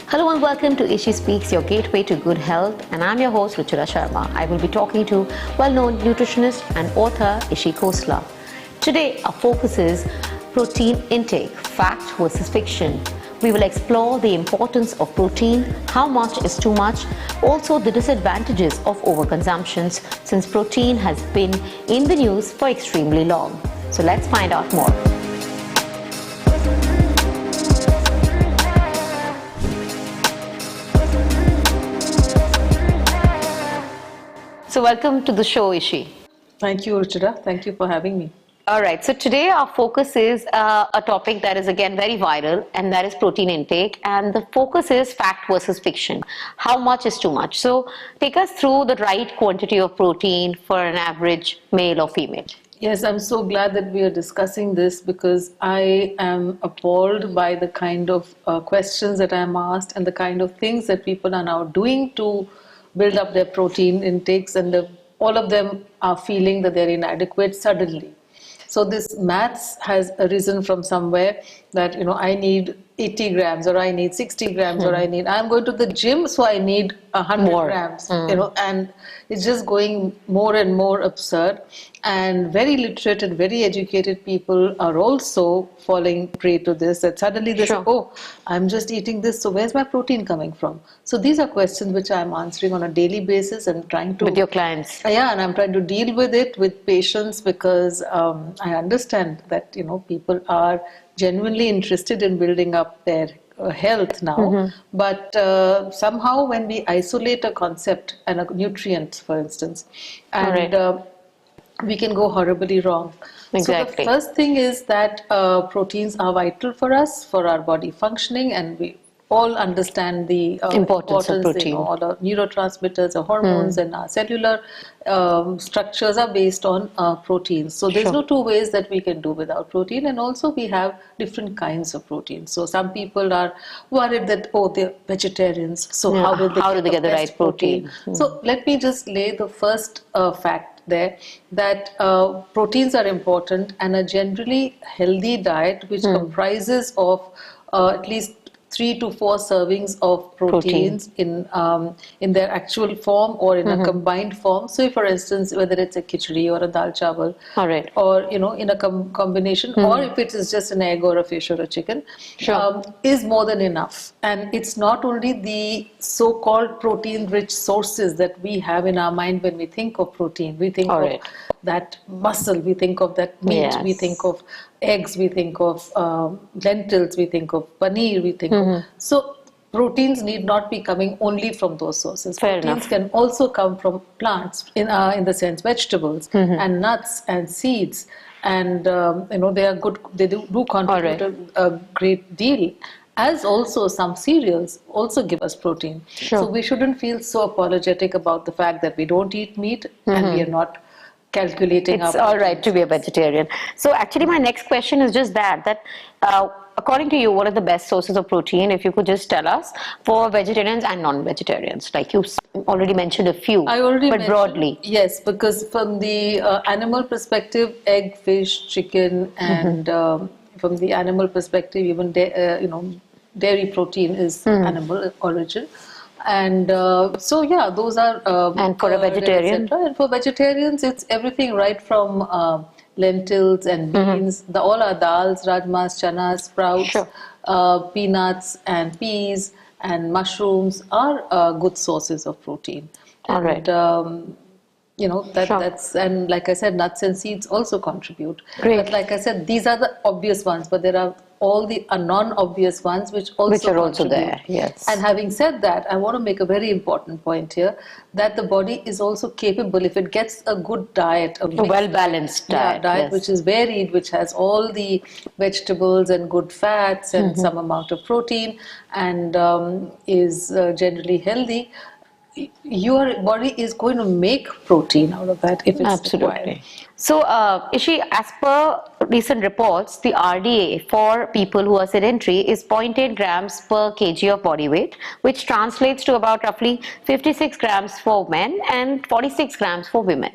Hello and welcome to Ishi Speaks, your gateway to good health, and I'm your host Ruchira Sharma. I will be talking to well-known nutritionist and author Ishi Khosla. Today our focus is protein intake, fact versus fiction. We will explore the importance of protein, how much is too much, also the disadvantages of overconsumption since protein has been in the news for extremely long. So let's find out more. So welcome to the show, Ishi. Thank you, Ruchira. Thank you for having me. All right, so today our focus is a topic that is again very viral, and that is protein intake, and the focus is fact versus fiction. How much is too much? So take us through the right quantity of protein for an average male or female. Yes, I'm so glad that we are discussing this because I am appalled by the kind of questions that I'm asked and the kind of things that people are now doing to build up their protein intakes, and all of them are feeling that they're inadequate suddenly. So this maths has arisen from somewhere that, I need 80 grams or I need 60 grams or I'm going to the gym, so I need 100 grams, and it's just going more and more absurd. And very literate and very educated people are also falling prey to this, that suddenly they say, oh, I'm just eating this, so where's my protein coming from? So these are questions which I'm answering on a daily basis and trying to... With your clients. Yeah, and I'm trying to deal with it with patience because I understand that, people are genuinely interested in building up their health now, but somehow when we isolate a concept and a nutrient, for instance, and we can go horribly wrong. Exactly. So the first thing is that proteins are vital for us, for our body functioning, and we all understand the importance of protein. All the neurotransmitters, the hormones, and our cellular structures are based on proteins. So there's no two ways that we can do without protein, and also we have different kinds of protein. So some people are worried that, oh, they're vegetarians, so how do they get the right protein? So let me just lay the first fact there, that proteins are important, and a generally healthy diet which comprises of at least 3 to 4 servings of proteins in their actual form or in a combined form. So, for instance, whether it's a khichdi or a dal chawal, or in a combination, or if it is just an egg or a fish or a chicken, is more than enough. And it's not only the so-called protein-rich sources that we have in our mind when we think of protein. We think of that muscle, we think of that meat, we think of eggs, we think of lentils, we think of paneer, we think of... So proteins need not be coming only from those sources. Proteins can also come from plants, in the sense vegetables and nuts and seeds, and they are good. They do contribute a great deal. As also some cereals also give us protein. So we shouldn't feel so apologetic about the fact that we don't eat meat and we are not calculating. It's all right to be a vegetarian. So actually my next question is just that according to you, what are the best sources of protein, if you could just tell us, for vegetarians and non-vegetarians? Like you already mentioned a few, but broadly. Yes, because from the animal perspective, egg, fish, chicken, and from the animal perspective, even dairy protein is animal origin. And so those are and for a vegetarian, and for vegetarians it's everything right from lentils and beans, all our dals, rajmas, chanas, sprouts, peanuts and peas and mushrooms are good sources of protein. That's, and like I said, nuts and seeds also contribute. But like I said, these are the obvious ones, but there are all the non-obvious ones which are also there. Yes. And having said that, I want to make a very important point here, that the body is also capable, if it gets a good diet, a well-balanced diet, which is varied, which has all the vegetables and good fats and some amount of protein, and is generally healthy, your body is going to make protein out of that if it's required. So, Ishi, as per recent reports, the RDA for people who are sedentary is 0.8 grams per kg of body weight, which translates to about roughly 56 grams for men and 46 grams for women.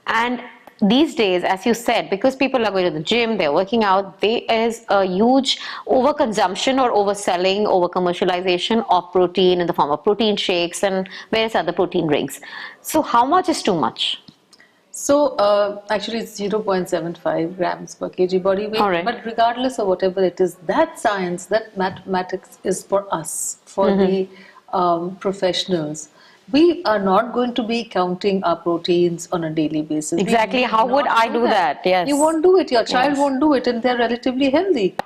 And these days, as you said, because people are going to the gym, they're working out, there is a huge overconsumption or overselling, over commercialization of protein in the form of protein shakes and various other protein drinks. So how much is too much? So actually it's 0.75 grams per kg body weight. All right. But regardless of whatever it is, that science, that mathematics is for us, for the professionals. We are not going to be counting our proteins on a daily basis. Exactly. How would I do that? Yes. You won't do it. Your child Yes. won't do it, and they're relatively healthy.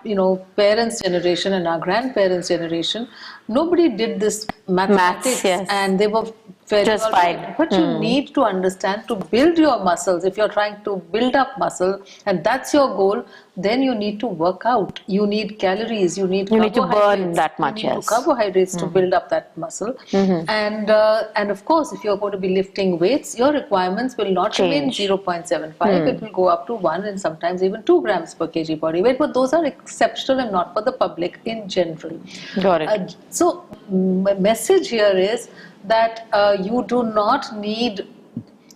Parents' generation and our grandparents' generation, nobody did this mathematics, yes. and they were very Just all fine. right. But you need to understand, to build your muscles. If you're trying to build up muscle, and that's your goal, then you need to work out. You need calories. You need You need to carbohydrates. burn that much, You need yes. carbohydrates to build up that muscle. And of course, if you're going to be lifting weights, your requirements will not remain Change. 0.75. It will go up to 1 and sometimes even 2 grams per kg body weight. But those are exceptional and not for the public in general. Got it. So, my message here is that you do not need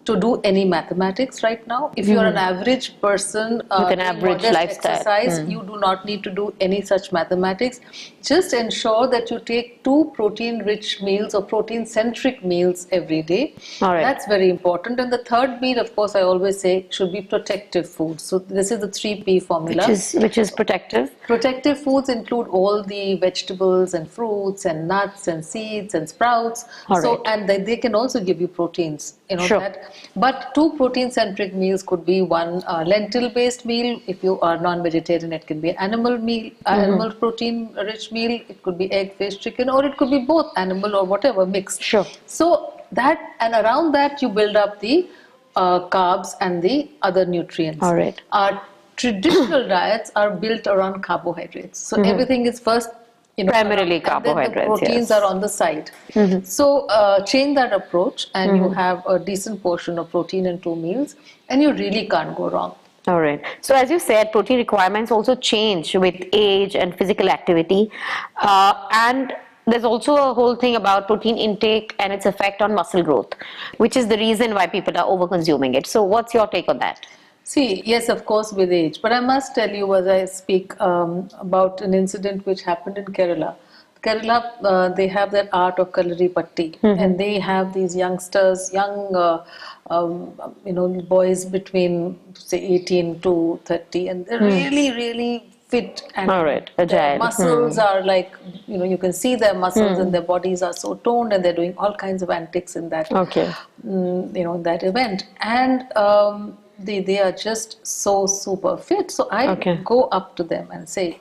to do any mathematics right now. If you're an average person With an doing average modest lifestyle. exercise, you do not need to do any such mathematics. Just ensure that you take 2 protein-rich meals or protein-centric meals every day. All right. That's very important. And the third meal, of course, I always say should be protective food. So this is the 3P formula. Which is protective. Protective foods include all the vegetables and fruits and nuts and seeds and sprouts. All So right. and they can also give you proteins. Sure. That. But 2 protein-centric meals could be one lentil-based meal. If you are non-vegetarian, it can be animal meal, animal protein-rich meal. It could be egg, fish, chicken, or it could be both animal or whatever mixed. Sure. So that, and around that you build up the carbs and the other nutrients. All right. Our traditional diets are built around carbohydrates. So everything is first, Primarily and then carbohydrates, the proteins yes. are on the side. So change that approach, and you have a decent portion of protein in 2 meals, and you really can't go wrong. All right. So as you said, protein requirements also change with age and physical activity. And there's also a whole thing about protein intake and its effect on muscle growth, which is the reason why people are over consuming it. So what's your take on that? See, yes, of course, with age. But I must tell you, as I speak, about an incident which happened in Kerala. Kerala, they have that art of kalari patti, and they have these youngsters, young, boys between say 18 to 30, and they're really, really fit, and All right. their Agile. muscles are like, you can see their muscles, and their bodies are so toned, and they're doing all kinds of antics in that, Okay. in that event, and they are just so super fit. So I go up to them and say,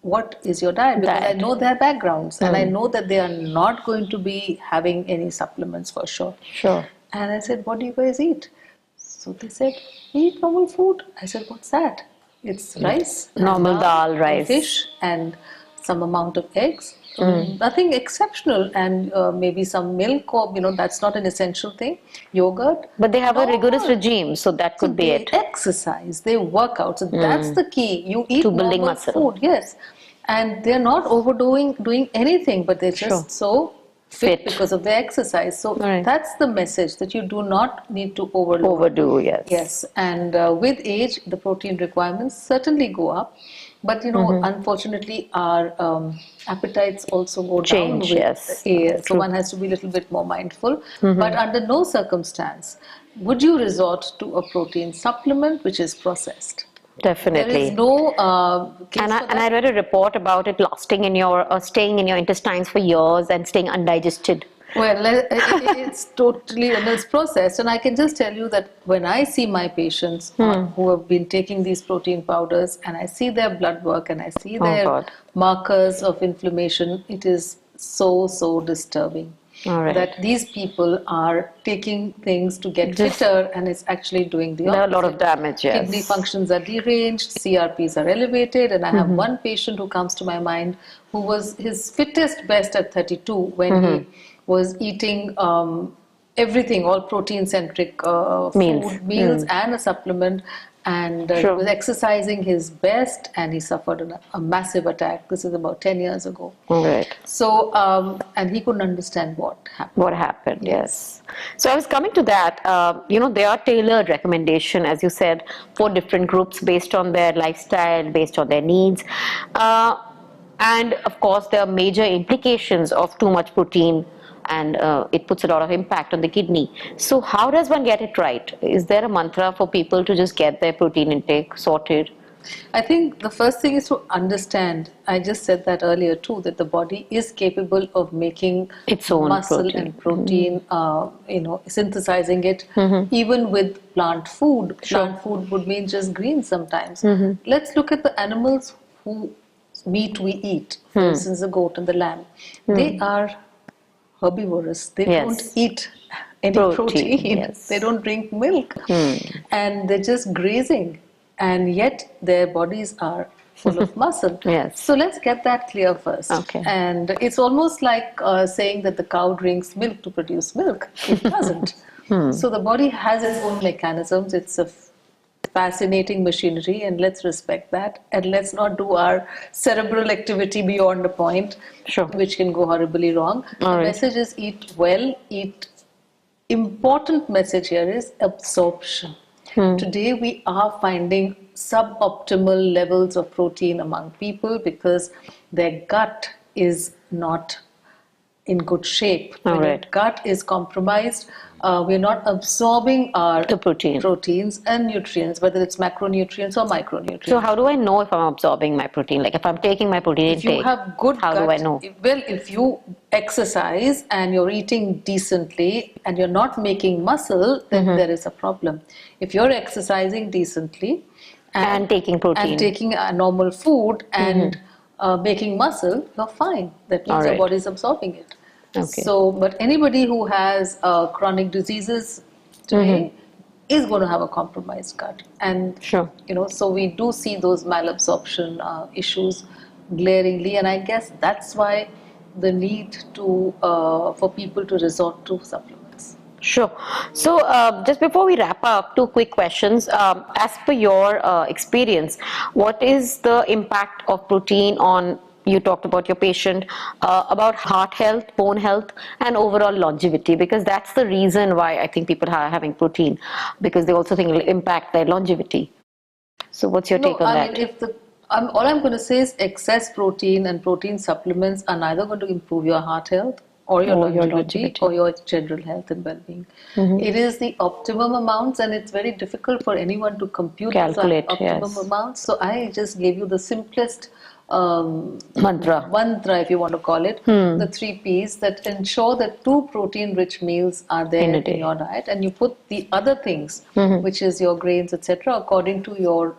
what is your diet? Because I know their backgrounds, and I know that they are not going to be having any supplements for sure. Sure. And I said, what do you guys eat? So they said, we eat normal food. I said, what's that? It's rice, Normal dal, rice, fish, and some amount of eggs. Nothing exceptional, and maybe some milk, or that's not an essential thing. Yogurt. But they have a rigorous regime, so that could be it. They exercise, they work out. So that's the key. You eat To building normal muscle. food, yes, and they're not doing anything, but they're just so fit because of the exercise. So that's the message, that you do not need to overdo. Yes. Yes, and with age, the protein requirements certainly go up. But unfortunately, our appetites also go down with age. So one has to be a little bit more mindful. But under no circumstance would you resort to a protein supplement which is processed. Definitely. There is no case and for that. I read a report about it lasting in your staying in your intestines for years and staying undigested. Well, it's totally, it's processed, and I can just tell you that when I see my patients who have been taking these protein powders, and I see their blood work, and I see their markers of inflammation, it is so disturbing. That these people are taking things to get fitter, and it's actually doing the opposite. A lot of damage, yes. Kidney functions are deranged, CRPs are elevated, and I have one patient who comes to my mind who was his fittest best at 32 when he was eating everything, all protein-centric meals and a supplement, and he Sure. was exercising his best, and he suffered a massive attack. This is about 10 years ago. Right. So, and he couldn't understand what happened. What happened, yes. So I was coming to that, there are tailored recommendation, as you said, for different groups based on their lifestyle, based on their needs. And of course, there are major implications of too much protein, and it puts a lot of impact on the kidney. So how does one get it right? Is there a mantra for people to just get their protein intake sorted? I think the first thing is to understand, I just said that earlier too, that the body is capable of making Its own muscle protein. and protein, synthesizing it, even with plant food. Sure. Plant food would mean just greens sometimes. Let's look at the animals whose meat we eat, for instance, the goat and the lamb. They are herbivorous. They Yes. don't eat any Protein, protein. yes. They don't drink milk. And they're just grazing. And yet their bodies are full of muscle. Yes. So let's get that clear first. Okay. And it's almost like saying that the cow drinks milk to produce milk. It doesn't. So the body has its own mechanisms. It's a fascinating machinery, and let's respect that. And let's not do our cerebral activity beyond a point, Sure. which can go horribly wrong. All The right. message is eat well, eat. Important message here is absorption. Today we are finding suboptimal levels of protein among people because their gut is not in good shape. All When your right. gut is compromised, we're not absorbing our The protein. proteins and nutrients, whether it's macronutrients or micronutrients. So how do I know if I'm absorbing my protein? Like if I'm taking my protein If you intake, have good how gut, do I know? well, if you exercise and you're eating decently and you're not making muscle, then there is a problem. If you're exercising decently And taking protein. and taking a normal food and making muscle, you're fine. That means All your right. body is absorbing it. Okay. So, but anybody who has chronic diseases today is going to have a compromised gut, and Sure. so we do see those malabsorption issues glaringly, and I guess that's why the need to for people to resort to supplements. Sure. So just before we wrap up, two quick questions. As per your experience, what is the impact of protein on, you talked about your patient, about heart health, bone health, and overall longevity? Because that's the reason why I think people are having protein, because they also think it will impact their longevity. So what's your take on I that? mean, if all I'm going to say is excess protein and protein supplements are neither going to improve your heart health or your longevity or your general health and well-being. It is the optimum amounts, and it's very difficult for anyone to compute Calculate, the optimum yes. amounts. So I just gave you the simplest Mantra. if you want to call it, the 3 P's that ensure that 2 protein-rich meals are there In a in day. your diet, and you put the other things, which is your grains, etc., according to your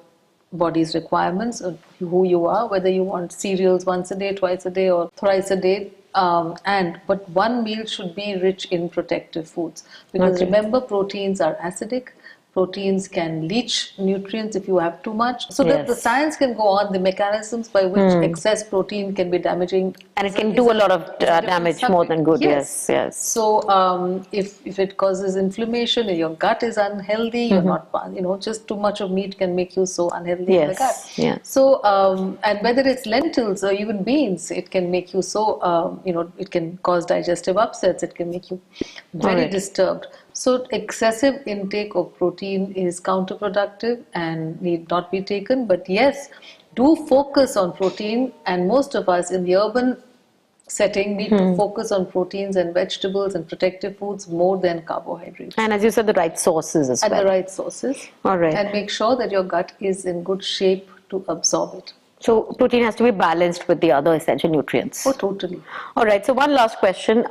body's requirements of who you are, whether you want cereals once a day, twice a day, or thrice a day. But one meal should be rich in protective foods, because Okay. remember, proteins are acidic. Proteins can leach nutrients if you have too much. So that the Yes. science can go on, the mechanisms by which excess protein can be damaging. And it can do a lot of damage more than good. Yes, yes. So if it causes inflammation, if your gut is unhealthy, you're not, just too much of meat can make you so unhealthy in the Yes, gut. yes. So, and whether it's lentils or even beans, it can make you so, it can cause digestive upsets. It can make you very Alright. disturbed. So excessive intake of protein is counterproductive and need not be taken. But yes, do focus on protein, and most of us in the urban setting need to focus on proteins and vegetables and protective foods more than carbohydrates. And as you said, the right sources as And well. the right sources. All right. And make sure that your gut is in good shape to absorb it. So protein has to be balanced with the other essential nutrients. Oh, totally. All right. So one last question.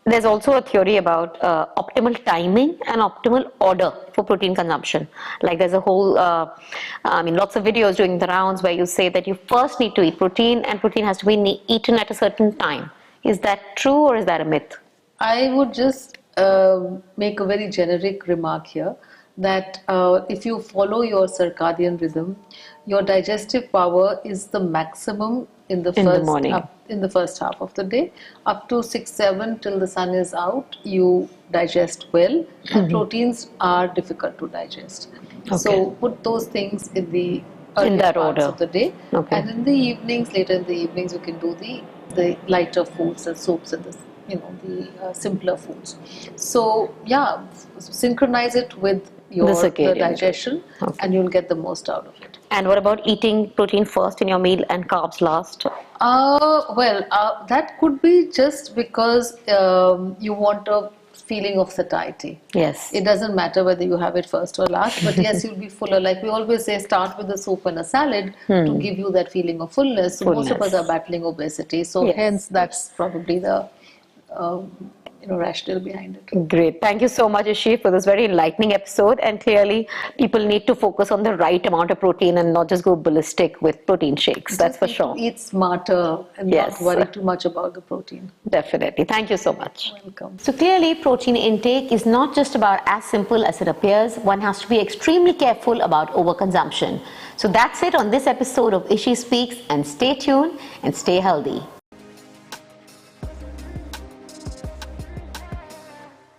There's also a theory about optimal timing and optimal order for protein consumption. Like there's a whole, lots of videos doing the rounds where you say that you first need to eat protein, and protein has to be eaten at a certain time. Is that true, or is that a myth? I would just make a very generic remark here that if you follow your circadian rhythm, your digestive power is the maximum in the In the first morning. in the first half of the day. Up to 6-7 till the sun is out, you digest well, and proteins are difficult to digest. Okay. So put those things in the In earlier that parts order. of the day, Okay. and in the evenings, later in the evenings, you can do the lighter foods and soups and the simpler foods. So yeah, synchronize it with The the circadian digestion, Okay. and you'll get the most out of it. And what about eating protein first in your meal and carbs last? That could be just because you want a feeling of satiety. Yes. It doesn't matter whether you have it first or last, but yes, you'll be fuller. Like we always say, start with a soup and a salad to give you that feeling of fullness. So most of us Fullness. are battling obesity, so Yes. hence that's probably the rationale behind it. Great. Thank you so much, Ishi, for this very enlightening episode. And clearly, people need to focus on the right amount of protein and not just go ballistic with protein shakes. That's for Just need sure. to eat smarter and Yes. not worry too much about the protein. Definitely. Thank you so much. Welcome. So clearly, protein intake is not just about as simple as it appears. One has to be extremely careful about overconsumption. So that's it on this episode of Ishi Speaks, and stay tuned and stay healthy.